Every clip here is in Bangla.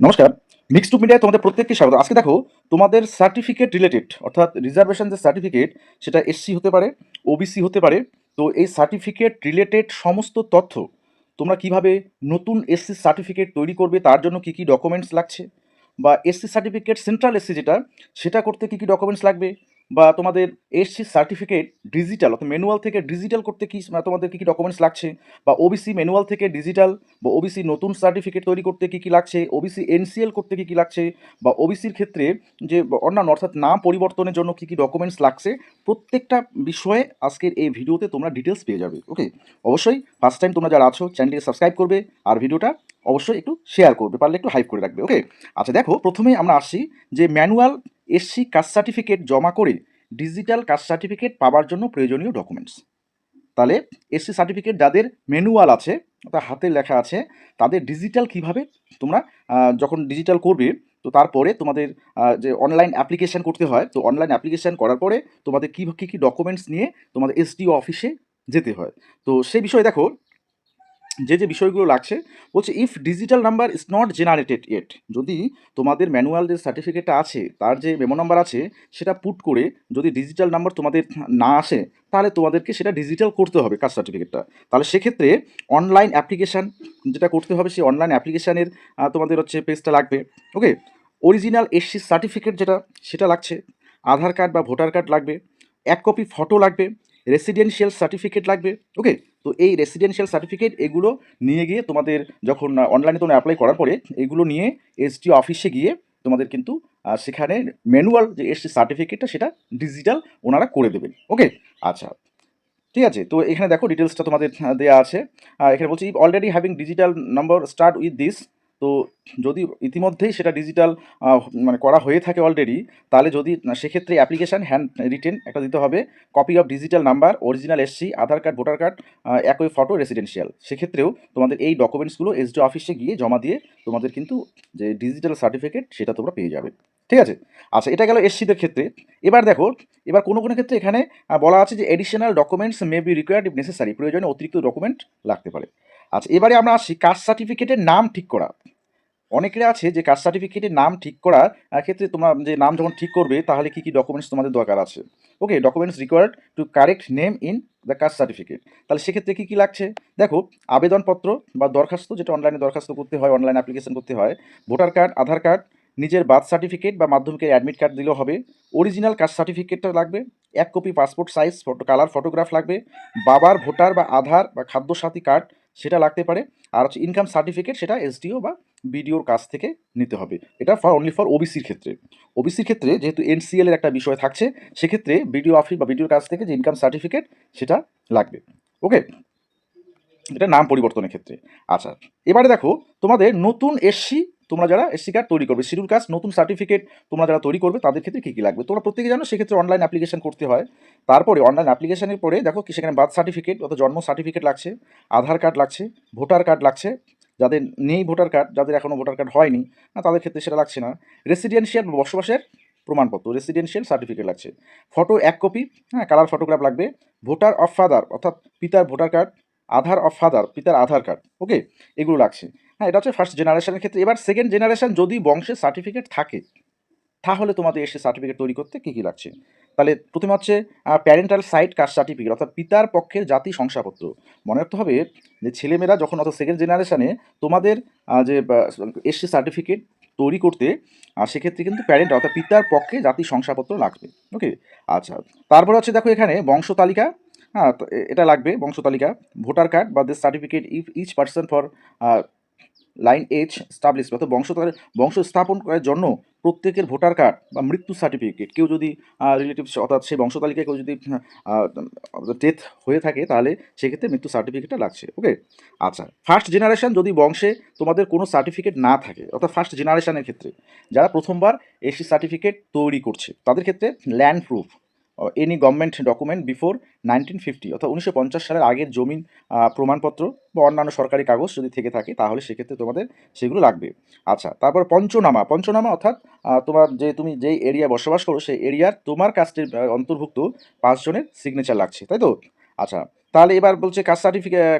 নমস্কার। মিক্সড টু মিডিয়ায় তোমাদের প্রত্যেককে স্বাগত। আজকে দেখো তোমাদের সার্টিফিকেট রিলেটেড অর্থাৎ রিজার্ভেশন যে সার্টিফিকেট সেটা এসসি হতে পারে, ওবিসি হতে পারে। তো এই সার্টিফিকেট রিলেটেড সমস্ত তথ্য তোমরা কিভাবে নতুন এসসি সার্টিফিকেট তৈরি করবে তার জন্য কী, কী ডকুমেন্টস লাগছে, বা এসসি সার্টিফিকেট সেন্ট্রাল এসসি যেটা সেটা করতে কী, কী ডকুমেন্টস লাগবে, বা তোমাদের এসসি সার্টিফিকেট ডিজিটাল অর্থাৎ ম্যানুয়াল থেকে ডিজিটাল করতে কী তোমাদের কী, কী ডকুমেন্টস লাগছে, বা ওবিসি ম্যানুয়াল থেকে ডিজিটাল বা ওবিসি নতুন সার্টিফিকেট তৈরি করতে কী কী লাগছে, ওবিসি এনসিএল করতে কী কী লাগছে, বা ওবিসির ক্ষেত্রে যে অন্যান্য অর্থাৎ নাম পরিবর্তনের জন্য কী কী ডকুমেন্টস লাগছে, প্রত্যেকটা বিষয়ে আজকের এই ভিডিওতে তোমরা ডিটেলস পেয়ে যাবে। ওকে, অবশ্যই ফার্স্ট টাইম তোমরা যারা আছো চ্যানেলটিকে সাবস্ক্রাইব করবে আর ভিডিওটা অবশ্যই একটু শেয়ার করবে, পারলে একটু হাইপ করে রাখবে। ওকে, আচ্ছা দেখো প্রথমেই আমরা আসি যে ম্যানুয়াল এসসি কাস্ট সার্টিফিকেট জমা করে ডিজিটাল কাস্ট সার্টিফিকেট পাওয়ার জন্য প্রয়োজনীয় ডকুমেন্টস। তাহলে এসসি সার্টিফিকেট যাদের ম্যানুয়াল আছে অর্থাৎ হাতে লেখা আছে তাদের ডিজিটাল কিভাবে তোমরা যখন ডিজিটাল করবে, তো তারপরে তোমাদের যে অনলাইন অ্যাপ্লিকেশান করতে হয়, তো অনলাইন অ্যাপ্লিকেশান করার পরে তোমাদের কী কী কী ডকুমেন্টস নিয়ে তোমাদের এসডিও অফিসে যেতে হয়। তো সেই বিষয়ে দেখো যে বিষয়গুলো লাগছে, বলছে if digital number is not generated yet, যদি তোমাদের ম্যানুয়াল যে সার্টিফিকেটটা আছে তার যে মেমো নাম্বার আছে সেটা পুট করে যদি ডিজিটাল নাম্বার তোমাদের না আসে, তাহলে তোমাদেরকে সেটা ডিজিটাল করতে হবে কাস্ট সার্টিফিকেটটা। তাহলে সেক্ষেত্রে অনলাইন অ্যাপ্লিকেশান যেটা করতে হবে, সেই অনলাইন অ্যাপ্লিকেশানের তোমাদের হচ্ছে পেজটা লাগবে। ওকে, অরিজিনাল এসসি সার্টিফিকেট যেটা সেটা লাগছে, আধার কার্ড বা ভোটার কার্ড লাগবে, এক কপি ফটো লাগবে, রেসিডেন্সিয়াল সার্টিফিকেট লাগবে। ওকে, তো এই রেসিডেন্সিয়াল সার্টিফিকেট এগুলো নিয়ে গিয়ে তোমাদের যখন অনলাইনে তোমরা অ্যাপ্লাই করার পরে এগুলো নিয়ে এসডিও অফিসে গিয়ে তোমাদের কিন্তু সেখানে ম্যানুয়াল যে এসসি সার্টিফিকেটটা সেটা ডিজিটাল ওনারা করে দেবেন। ওকে, আচ্ছা ঠিক আছে। তো এখানে দেখো ডিটেলসটা তোমাদের দেওয়া আছে। এখানে বলছি already having digital number start with this. তো যদি ইতিমধ্যেই সেটা ডিজিটাল মানে করা হয়ে থাকে অলরেডি, তাহলে যদি সেক্ষেত্রে অ্যাপ্লিকেশান হ্যান্ড রিটেন একটা দিতে হবে, copy of digital number, original SC, Aadhaar card, voter card, একই ফটো, রেসিডেন্সিয়াল। সেক্ষেত্রেও তোমাদের এই ডকুমেন্টসগুলো এসডিও অফিসে গিয়ে জমা দিয়ে তোমাদের কিন্তু যে ডিজিটাল সার্টিফিকেট সেটা তোমরা পেয়ে যাবে। ঠিক আছে, আচ্ছা এটা গেল এসসিদের ক্ষেত্রে। এবার দেখো, এবার কোনো কোনো ক্ষেত্রে এখানে বলা আছে যে additional documents may be required if necessary, প্রয়োজনে অতিরিক্ত ডকুমেন্ট লাগতে পারে। আচ্ছা এবারে আমরা আসি কাস্ট সার্টিফিকেটের নাম ঠিক করা। অনেকের আছে যে কাস্ট সার্টিফিকেটের নাম ঠিক করার ক্ষেত্রে তোমরা যে নাম যখন ঠিক করবে তাহলে কী কী ডকুমেন্টস তোমাদের দরকার আছে। Okay, documents required to correct name in the caste certificate. তাহলে সেক্ষেত্রে কী কী লাগছে দেখো, আবেদনপত্র বা দরখাস্ত যেটা অনলাইনে দরখাস্ত করতে হয়, অনলাইন অ্যাপ্লিকেশন করতে হয়, ভোটার কার্ড, আধার কার্ড, নিজের বার্থ সার্টিফিকেট বা মাধ্যমিকের অ্যাডমিট কার্ড দিলেও হবে, অরিজিনাল কাস্ট সার্টিফিকেটটা লাগবে, এক copy passport size colour photograph লাগবে, বাবার ভোটার বা আধার বা খাদ্যসাথী কার্ড সেটা লাগতে পারে, আর হচ্ছে ইনকাম সার্টিফিকেট সেটা এসডিও বা বিডিওর কাছ থেকে নিতে হবে। এটা অনলি ফর ওবিসির ক্ষেত্রে। ওবিসির ক্ষেত্রে যেহেতু এনসিএল এর একটা বিষয় থাকছে, সেক্ষেত্রে বিডিও অফিস বা বিডিওর কাছ থেকে যে ইনকাম সার্টিফিকেট সেটা লাগবে। ওকে, এটা নাম পরিবর্তনের ক্ষেত্রে। আচ্ছা এবারে দেখো তোমাদের নতুন এসসি, তোমরা যারা এসসি কার্ড তৈরি করবে, শিডিউল কাস্ট নতুন সার্টিফিকেট তোমরা যারা তৈরি করবে তাদের ক্ষেত্রে কী কী লাগবে তোমরা প্রত্যেকে জানো, সেক্ষেত্রে অনলাইন অ্যাপ্লিকেশন করতে হয়। তারপরে অনলাইন অ্যাপ্লিকেশনের পরে দেখো কি সেখানে বার্থ সার্টিফিকেট অর্থাৎ জন্ম সার্টিফিকেট লাগছে, আধার কার্ড লাগছে, ভোটার কার্ড লাগছে, যাদের নেই ভোটার কার্ড, যাদের এখনও ভোটার কার্ড হয়নি তাদের ক্ষেত্রে সেটা লাগছে না, রেসিডেন্সিয়াল বসবাসের প্রমাণপত্র রেসিডেন্সিয়াল সার্টিফিকেট লাগছে, ফটো এক কপি, হ্যাঁ কালার ফটোগ্রাফ লাগবে, ভোটার অফ ফাদার অর্থাৎ পিতার voter card, Aadhaar of father পিতার আধার কার্ড। ওকে, এগুলো লাগছে। হ্যাঁ এটা হচ্ছে ফার্স্ট জেনারেশনের ক্ষেত্রে। এবার সেকেন্ড জেনারেশন যদি বংশের সার্টিফিকেট থাকে তাহলে তোমাদের এসে সার্টিফিকেট তৈরি করতে কী কী লাগছে। তাহলে প্রথমে হচ্ছে প্যারেন্টাল সাইড কাস্ট সার্টিফিকেট অর্থাৎ পিতার পক্ষের জাতি শংসাপত্র। মনে রাখতে হবে যে ছেলেমেয়েরা যখন অর্থাৎ সেকেন্ড জেনারেশনে তোমাদের যে এসসি সার্টিফিকেট তৈরি করতে সেক্ষেত্রে কিন্তু প্যারেন্ট অর্থাৎ পিতার পক্ষে জাতি শংসাপত্র লাগবে। ওকে, আচ্ছা তারপরে হচ্ছে দেখো এখানে বংশ তালিকা, হ্যাঁ তো এটা লাগবে বংশ তালিকা, ভোটার কার্ড বা this certificate if each person for lineage establish অর্থাৎ বংশ স্থাপন করার জন্য প্রত্যেকের ভোটার কার্ড বা মৃত্যু সার্টিফিকেট, কেউ যদি রিলেটিভস অর্থাৎ সেই বংশ তালিকায় কেউ যদি ডেথ হয়ে থাকে তাহলে সেক্ষেত্রে মৃত্যু সার্টিফিকেটটা লাগছে। ওকে, আচ্ছা ফার্স্ট জেনারেশন যদি বংশে তোমাদের কোনো সার্টিফিকেট না থাকে অর্থাৎ ফার্স্ট জেনারেশনের ক্ষেত্রে যারা প্রথমবার এসি সার্টিফিকেট তৈরি করছে তাদের ক্ষেত্রে land proof any government document before 1950 অর্থাৎ 1950 সালের আগের জমিন প্রমাণপত্র বা অন্যান্য সরকারি কাগজ যদি থেকে থাকে তাহলে সেক্ষেত্রে তোমাদের সেগুলো লাগবে। আচ্ছা তারপর পঞ্চনামা, পঞ্চনামা অর্থাৎ তোমার যে তুমি যেই এরিয়া বসবাস করো সেই এরিয়ার তোমার কাস্টের অন্তর্ভুক্ত 5 জনের সিগনেচার লাগছে, তাই তো? আচ্ছা তাহলে এবার বলছে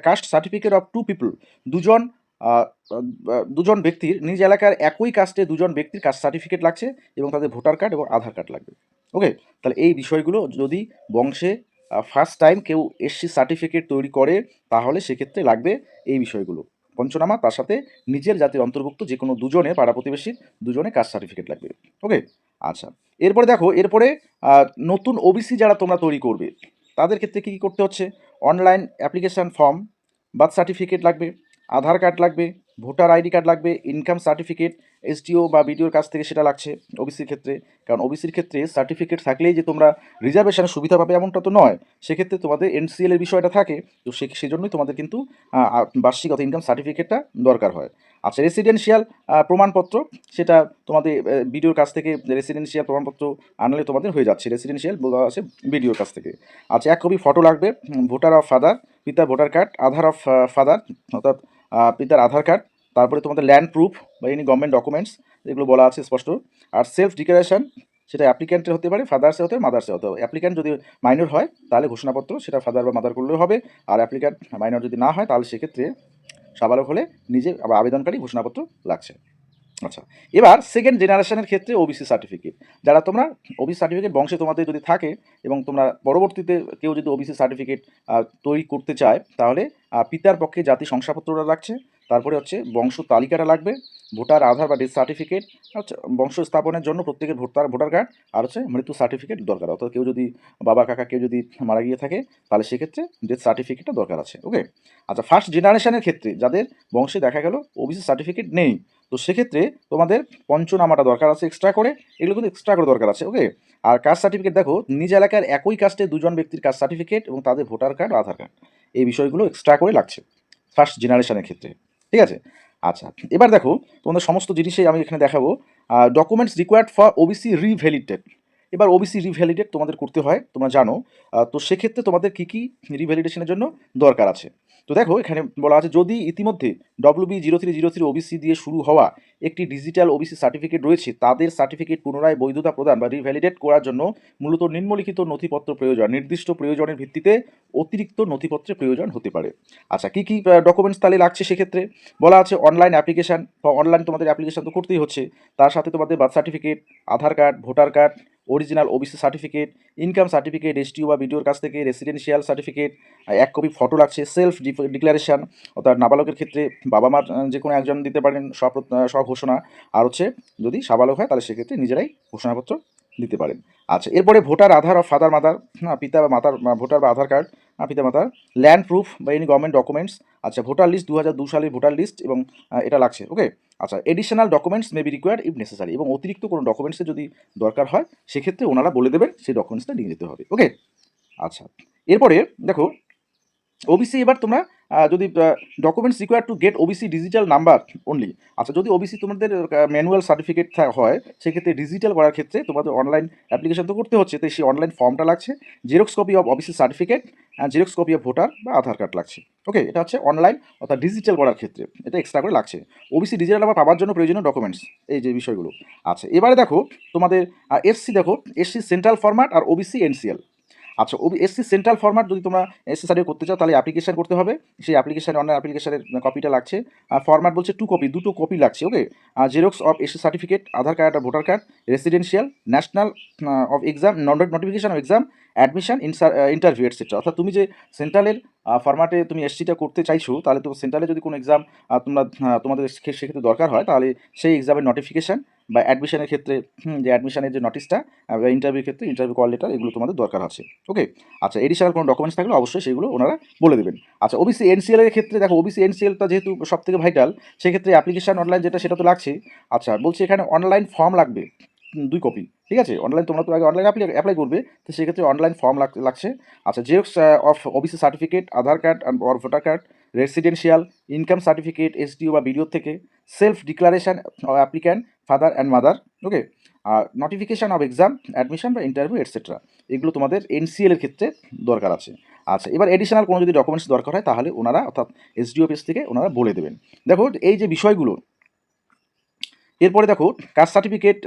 কাস্ট সার্টিফিকেট অফ 2 পিপল, দুজন দুজন ব্যক্তির নিজ এলাকার একই কাস্টে দুজন ব্যক্তির কাস্ট সার্টিফিকেট লাগছে এবং তাদের ভোটার কার্ড এবং আধার কার্ড লাগবে। ওকে, তাহলে এই বিষয়গুলো যদি বংশে ফার্স্ট টাইম কেউ এসসি সার্টিফিকেট তৈরি করে তাহলে সেক্ষেত্রে লাগবে এই বিষয়গুলো পঞ্চনামা, তার সাথে নিজের জাতির অন্তর্ভুক্ত যে কোনো দুজনে পাড়া প্রতিবেশীর দুজনে কাস্ট সার্টিফিকেট লাগবে। ওকে, আচ্ছা, এরপরে দেখো, এরপরে নতুন ওবিসি যারা তোমরা তৈরি করবে তাদের ক্ষেত্রে কী কী করতে হচ্ছে, online application form, birth certificate লাগবে, আধার কার্ড লাগবে, ভোটার আইডি কার্ড লাগবে, ইনকাম সার্টিফিকেট এসডিও বা বিডিওর কাছ থেকে সেটা লাগছে ওবিসির ক্ষেত্রে। কারণ ওবিসির ক্ষেত্রে সার্টিফিকেট থাকলেই যে তোমরা রিজার্ভেশনের সুবিধা পাবে এমনটা তো নয়, সেক্ষেত্রে তোমাদের এনসিএল এর বিষয়টা থাকে। তো সেজন্যই তোমাদের কিন্তু বার্ষিক অর্থাৎ ইনকাম সার্টিফিকেটটা দরকার হয়। আচ্ছা, রেসিডেন্সিয়াল প্রমাণপত্র, সেটা তোমাদের বিডিওর কাছ থেকে রেসিডেন্সিয়াল প্রমাণপত্র আনলে তোমাদের হয়ে যাচ্ছে, রেসিডেন্সিয়াল বলা আছে বিডিওর কাছ থেকে। আচ্ছা, 1 কপি ফটো লাগবে, ভোটার অফ ফাদার, পিতার voter card, Aadhaar of father অর্থাৎ পিতার আধার কার্ড, তারপরে তোমাদের ল্যান্ড প্রুফ বা এনি গভর্নমেন্ট ডকুমেন্টস, এগুলো বলা আছে স্পষ্ট। আর সেলফ ডিক্লারেশন, সেটা অ্যাপ্লিক্যান্টের হতে পারে, ফাদার্সে হতে পারে, মাদার্সে হতে হবে। অ্যাপ্লিক্যান্ট যদি মাইনর হয় তাহলে ঘোষণাপত্র সেটা ফাদার বা মাদার করলেও হবে, আর অ্যাপ্লিক্যান্ট মাইনর যদি না হয় তাহলে সেক্ষেত্রে সাবালক হলে নিজে আবার আবেদনকারী ঘোষণাপত্র লাগছে। আচ্ছা, এবার সেকেন্ড জেনারেশনের ক্ষেত্রে ওবিসি সার্টিফিকেট, যারা তোমরা ওবিসি সার্টিফিকেট বংশে তোমাদের যদি থাকে এবং তোমরা পরবর্তীতে কেউ যদি ওবিসি সার্টিফিকেট তৈরি করতে চায় তাহলে পিতার পক্ষে জাতি শংসাপত্রটা লাগছে, তারপরে হচ্ছে বংশ তালিকাটা লাগবে, ভোটার আধার বা ডেথ সার্টিফিকেট, আচ্ছা, বংশ স্থাপনের জন্য প্রত্যেকের ভোটার কার্ড, আর হচ্ছে মৃত্যু সার্টিফিকেট দরকার, অর্থাৎ কেউ যদি বাবা কাকা কেউ যদি মারা গিয়ে থাকে তাহলে সেক্ষেত্রে ডেথ সার্টিফিকেটটা দরকার আছে। ওকে, আচ্ছা, ফার্স্ট জেনারেশনের ক্ষেত্রে যাদের বংশে দেখা গেল ওবিসি সার্টিফিকেট নেই, তো সেক্ষেত্রে তোমাদের পঞ্চনামাটা দরকার আছে এক্সট্রা করে, এগুলো কিন্তু এক্সট্রা করে দরকার আছে। ওকে, আর কাস্ট সার্টিফিকেট দেখো, নিজ এলাকার একই কাস্টে দুজন ব্যক্তির কাস্ট সার্টিফিকেট এবং তাদের ভোটার কার্ড আধার কার্ড, এই বিষয়গুলো এক্সট্রা করে লাগছে ফার্স্ট জেনারেশনের ক্ষেত্রে। ঠিক আছে, আচ্ছা, এবার দেখো তোমাদের সমস্ত জিনিসেই আমি এখানে দেখাবো documents required for OBC revalidate. এবার ওবিসি রিভ্যালিডেট তোমাদের করতে হয়, তোমরা জানো। তো সেক্ষেত্রে তোমাদের কী কী রিভ্যালিডেশনের জন্য দরকার আছে, তো দেখো এখানে বলা আছে, যদি ইতিমধ্যে WB0303 ওবিসি দিয়ে শুরু হওয়া একটি ডিজিটাল ওবিসি সার্টিফিকেট রয়েছে, তাদের সার্টিফিকেট পুনরায় বৈধতা প্রদান বা রিভ্যালিডেট করার জন্য মূলত নিম্নলিখিত নথিপত্র প্রয়োজন, নির্দিষ্ট প্রয়োজনের ভিত্তিতে অতিরিক্ত নথিপত্রের প্রয়োজন হতে পারে। আচ্ছা, কী কী ডকুমেন্টস তাহলে লাগছে, সেক্ষেত্রে বলা আছে অনলাইন অ্যাপ্লিকেশান বা অনলাইন তোমাদের অ্যাপ্লিকেশান তো করতেই হচ্ছে, তার সাথে তোমাদের birth certificate, Aadhaar card, voter card, original OBC certificate, income certificate STO বা বিডিওর কাছ থেকে, রেসিডেন্সিয়াল সার্টিফিকেট, 1 কপি ফটো লাগছে, সেলফ ডিক্লারেশন অর্থাৎ নাবালকের ক্ষেত্রে বাবা মার যে কোনো একজন দিতে পারেন স্বঘোষণা, আর হচ্ছে যদি সাবালক হয় তাহলে সেক্ষেত্রে নিজেরাই ঘোষণাপত্র দিতে পারেন। আচ্ছা, এরপরে voter Aadhaar of father mother, পিতা বা মাতার ভোটার বা আধার কার্ড, পিতা মাতার ল্যান্ড প্রুফ বা এনি গভর্নমেন্ট ডকুমেন্টস। আচ্ছা, ভোটার লিস্ট 2002 সালের ভোটার লিস্ট এবং এটা লাগছে। ওকে, আচ্ছা, additional documents may be required if necessary, এবং অতিরিক্ত কোনো ডকুমেন্টসের যদি দরকার হয় সেক্ষেত্রে ওনারা বলে দেবেন সেই ডকুমেন্টসটা নিয়ে যেতে হবে। ওকে, আচ্ছা, এরপরে দেখো ওবিসি, এবার তোমরা যদি documents required to get OBC digital number only. আচ্ছা, যদি ওবিসি তোমাদের ম্যানুয়াল সার্টিফিকেট হয় সেক্ষেত্রে ডিজিটাল করার ক্ষেত্রে তোমাদের অনলাইন অ্যাপ্লিকেশন তো করতে হচ্ছে, তাই সেই অনলাইন ফর্মটা লাগছে, xerox copy of OBC certificate, xerox copy of voter বা আধার কার্ড লাগছে। ওকে, এটা হচ্ছে অনলাইন অর্থাৎ ডিজিটাল করার ক্ষেত্রে এটা এক্সট্রা করে লাগছে। ওবিসি ডিজিটাল নাম্বার পাওয়ার জন্য প্রয়োজনীয় ডকুমেন্টস, এই যে বিষয়গুলো। আচ্ছা, এবারে দেখো তোমাদের এসসি, দেখো এসসি সেন্ট্রাল ফরম্যাট আর ওবিসি এনসিএল। আচ্ছা, এসসি সেন্ট্রাল ফরম্যাট যদি তোমরা এসসি সার্টিফিকেট করতে চাও তাহলে অ্যাপ্লিকেশন করতে হবে, সেই অ্যাপ্লিকেশন অনলাইন অ্যাপ্লিকেশনের কপিটা লাগছে। ফরম্যাট বলছে 2 কপি, দুটো কপি লাগছে। Okay, xerox of SC certificate, Aadhaar card আর voter card, residential, national of exam, notification of exam, admission, interview etcetera. অর্থাৎ তুমি যে সেন্ট্রালের ফরম্যাটে তুমি এসসিটা করতে চাইছো তাহলে তো সেন্ট্রালে যদি কোনো এক্সাম তোমাদের সেক্ষেত্রে দরকার হয় তাহলে সেই এক্সামের নোটিফিকেশান বা অ্যাডমিশনের ক্ষেত্রে যে অ্যাডমিশনের যে নোটিশটা বা ইন্টারভিউর ক্ষেত্রে ইন্টারভিউ কল লেটার, এগুলো তোমাদের দরকার আছে। ওকে, আচ্ছা, এডিশনাল কোনো ডকুমেন্টস থাকলে অবশ্যই সেগুলো ওনারা বলে দেবেন। আচ্ছা, ওবিসি এনসিএল এর ক্ষেত্রে দেখো, ওবিসি এনসিএলটা যেহেতু সব থেকে ভাইটাল, সেক্ষেত্রে অ্যাপ্লিকেশন অনলাইন যেটা সেটা তো লাগছেই। আচ্ছা, বলছি এখানে অনলাইন ফর্ম লাগবে 2 কপি। ঠিক আছে, অনলাইন তোমরা তো আগে অনলাইন অ্যাপ্লাই করবে, তো সেক্ষেত্রে অনলাইন ফর্ম লাগছে। আচ্ছা, xerox of OBC certificate, Aadhaar card আর voter card, residential, income certificate SDO বা বিডিও থেকে, self declaration applicant father and mother. Okay, notification of exam, admission বা ইন্টারভিউ এটসেট্রা, এগুলো তোমাদের এনসিএল এর ক্ষেত্রে দরকার আছে। আচ্ছা, এবার এডিশনাল কোনো যদি ডকুমেন্টস দরকার হয় তাহলে ওনারা অর্থাৎ এসডিও অফিস থেকে ওনারা বলে দেবেন। দেখো এই যে বিষয়গুলো, এরপরে দেখো কাস্ট সার্টিফিকেট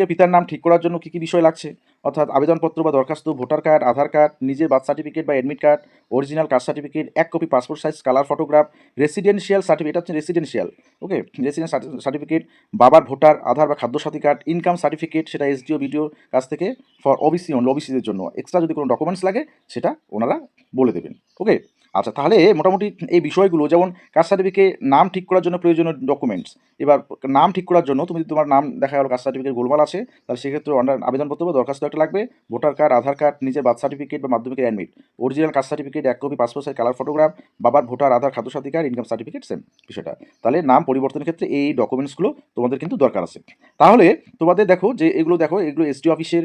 পিতার নাম ঠিক করার জন্য কী কী বিষয় লাগছে। অর্থাৎ আবেদনপত্র বা দরখাস্ত, ভোটার কার্ড, আধার কার্ড, নিজের বার্থ সার্টিফিকেট বা admit card, original caste certificate, 1 copy passport size colour photograph, residential certificate, এটা হচ্ছে রেসিডেন্সিয়াল, ওকে, রেসিডেন্স সার্টিফিকেট, বাবার ভোটার, আধার বা খাদ্য সাথী কার্ড, ইনকাম সার্টিফিকেট, সেটা এসডিও বিডিওর কাছ থেকে ফর ওবিসি অনলি, ওবিসিদের জন্য এক্সট্রা যদি কোনো ডকুমেন্টস লাগে সেটা ওনারা বলে দেবেন, ওকে। আচ্ছা, তাহলে মোটামুটি এই বিষয়গুলো, যেমন কাস্ট সার্টিফিকেট নাম ঠিক করার জন্য প্রয়োজনীয় ডকুমেন্টস। এবার নাম ঠিক করার জন্য তুমি যদি তোমার নাম দেখা গেলো কাস্ট সার্টিফিকেট গোলমাল আছে, তাহলে সেক্ষেত্রে আবেদনপত্র বা দরখাস্ত একটা লাগবে, ভোটার কার্ড, আধার কার্ড, নিজের বার্থ সার্টিফিকেট বা মাধ্যমিকের admit, original caste certificate, 1 copy passport size colour photograph, বাবার ভোটার, আধার, খাদ্য সাথী কার্ড, ইনকাম সার্টিফিকেট, সেম বিষয়টা। তাহলে নাম পরিবর্তনের ক্ষেত্রে এই ডকুমেন্টসগুলো তোমাদের কিন্তু দরকার আছে। তাহলে তোমাদের দেখো যে এগুলো এসডি অফিসের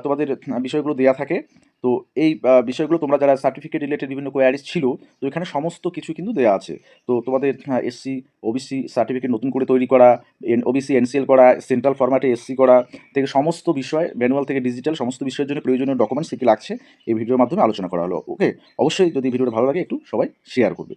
তোমাদের বিষয়গুলো দেওয়া থাকে। তো এই বিষয়গুলো তোমরা যারা সার্টিফিকেট রিলেটেড বিভিন্ন কোয়ারিজ ছিল, তো এখানে সমস্ত কিছু কিন্তু দেওয়া আছে। তো তোমাদের এসসি ওবিসি সার্টিফিকেট নতুন করে তৈরি করা, ওবিসি এনসিএল করা, সেন্ট্রাল ফরম্যাটে এসসি করা থেকে সমস্ত বিষয়, ম্যানুয়াল থেকে ডিজিটাল সমস্ত বিষয়ের জন্য প্রয়োজনীয় ডকুমেন্টস কী কী লাগছে এই ভিডিওর মাধ্যমে আলোচনা করা হলো, ওকে। অবশ্যই যদি ভিডিওটা ভালো লাগে একটু সবাই শেয়ার করবে।